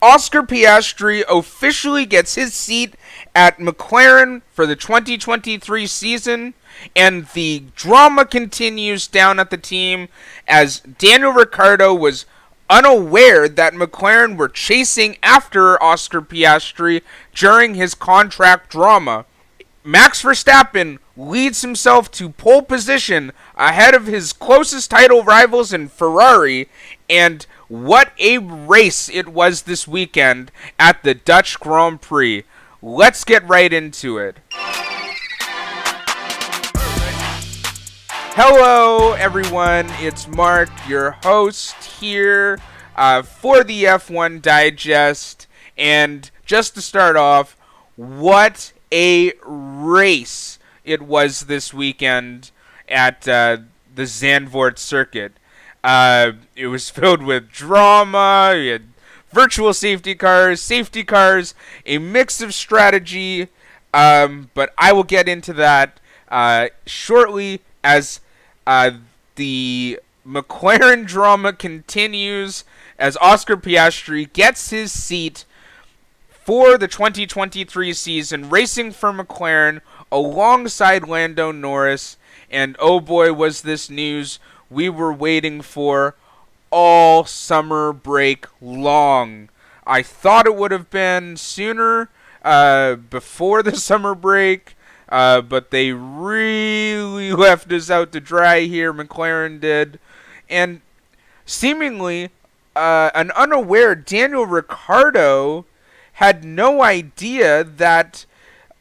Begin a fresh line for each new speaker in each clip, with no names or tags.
Oscar Piastri officially gets his seat at McLaren for the 2023 season, and the drama continues down at the team as Daniel Ricciardo was unaware that McLaren were chasing after Oscar Piastri during his contract drama. Max Verstappen leads himself to pole position ahead of his closest title rivals in Ferrari, and what a race it was this weekend at the Dutch Grand Prix. Let's get right into it. Hello everyone, it's Mark, your host here for the F1 Digest, and just to start off, what a race it was this weekend at the Zandvoort circuit. It was filled with drama, you had virtual safety cars, a mix of strategy, but I will get into that shortly as the McLaren drama continues as Oscar Piastri gets his seat for the 2023 season, racing for McLaren alongside Lando Norris. And oh boy, was this news we were waiting for all summer break long. I thought it would have been sooner, before the summer break, but they really left us out to dry here, McLaren did. And seemingly, an unaware Daniel Ricciardo had no idea that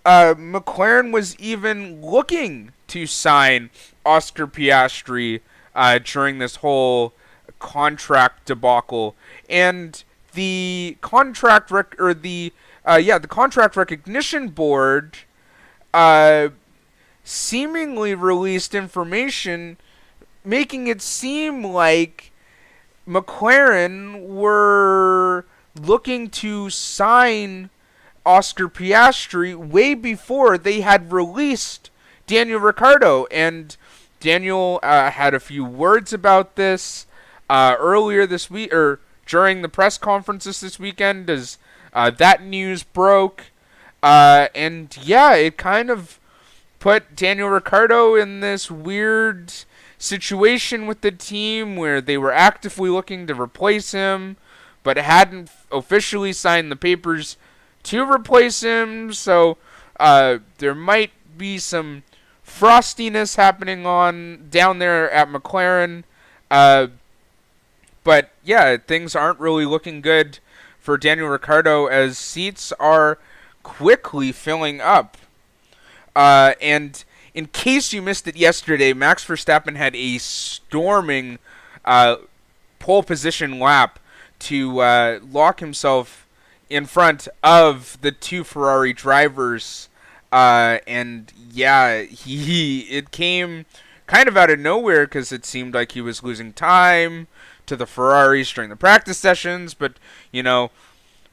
McLaren was even looking to sign Oscar Piastri during this whole contract debacle, and the contract the contract recognition board seemingly released information making it seem like McLaren were looking to sign Oscar Piastri way before they had released Daniel Ricciardo. And Daniel had a few words about this earlier this week, or during the press conferences this weekend, as that news broke. And yeah, it kind of put Daniel Ricciardo in this weird situation with the team where they were actively looking to replace him, but hadn't officially signed the papers to replace him. So there might be some frostiness happening on down there at McLaren. But yeah, things aren't really looking good for Daniel Ricciardo as seats are quickly filling up. And in case you missed it yesterday, Max Verstappen had a storming pole position lap to lock himself in front of the two Ferrari drivers. And yeah, it came kind of out of nowhere because it seemed like he was losing time to the Ferraris during the practice sessions. But, you know,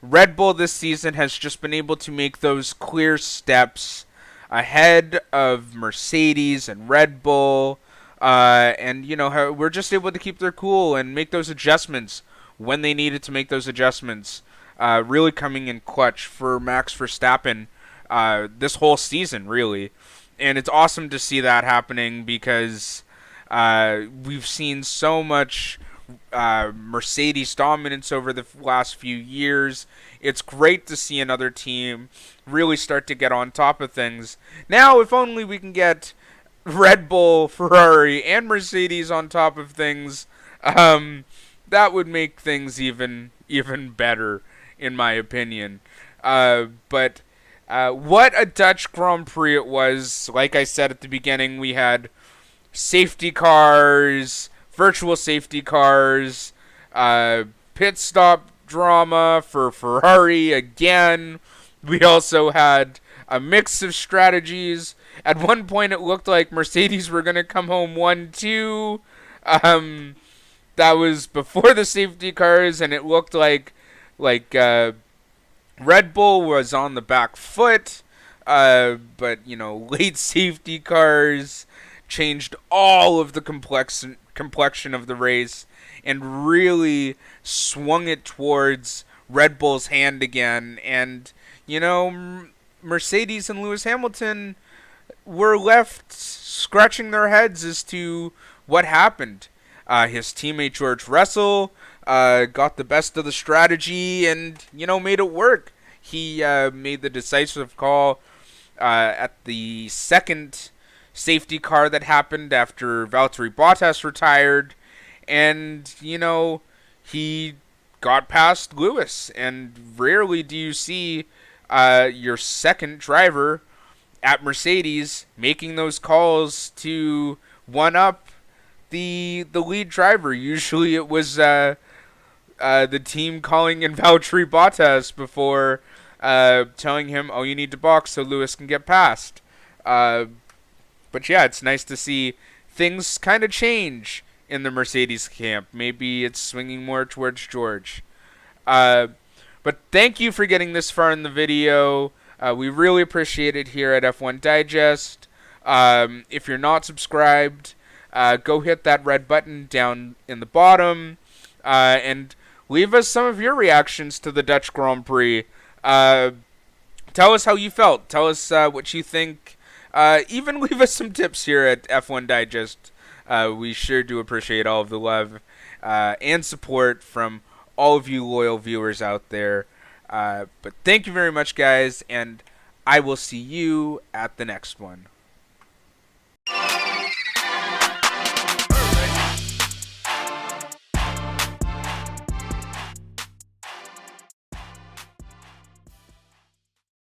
Red Bull this season has just been able to make those clear steps ahead of Mercedes and Red Bull. And, you know, we're just able to keep their cool and make those adjustments when they needed to make those adjustments. Really coming in clutch for Max Verstappen this whole season, really. And it's awesome to see that happening because we've seen so much Mercedes dominance over the last few years. It's great to see another team really start to get on top of things. Now, if only we can get Red Bull, Ferrari, and Mercedes on top of things, that would make things even better, in my opinion. But what a Dutch Grand Prix it was. Like I said at the beginning, we had safety cars, virtual safety cars, pit stop drama for Ferrari again. We also had a mix of strategies. At one point, it looked like Mercedes were going to come home 1-2. That was before the safety cars, and it looked like Red Bull was on the back foot. But, you know, late safety cars changed all of the complexion of the race and really swung it towards Red Bull's hand again. And, Mercedes and Lewis Hamilton were left scratching their heads as to what happened. His teammate George Russell got the best of the strategy and, made it work. He made the decisive call at the second safety car that happened after Valtteri Bottas retired. And, he got past Lewis. And rarely do you see your second driver at Mercedes making those calls to one up the lead driver. Usually it was the team calling in Valtteri Bottas before telling him, oh, you need to box so Lewis can get past. But yeah, it's nice to see things kind of change in the Mercedes camp. Maybe it's swinging more towards George. But thank you for getting this far in the video. We really appreciate it here at F1 Digest. If you're not subscribed, go hit that red button down in the bottom and leave us some of your reactions to the Dutch Grand Prix. Tell us how you felt. Tell us what you think. Even leave us some tips here at F1 Digest. We sure do appreciate all of the love and support from all of you loyal viewers out there. But thank you very much, guys, and I will see you at the next one.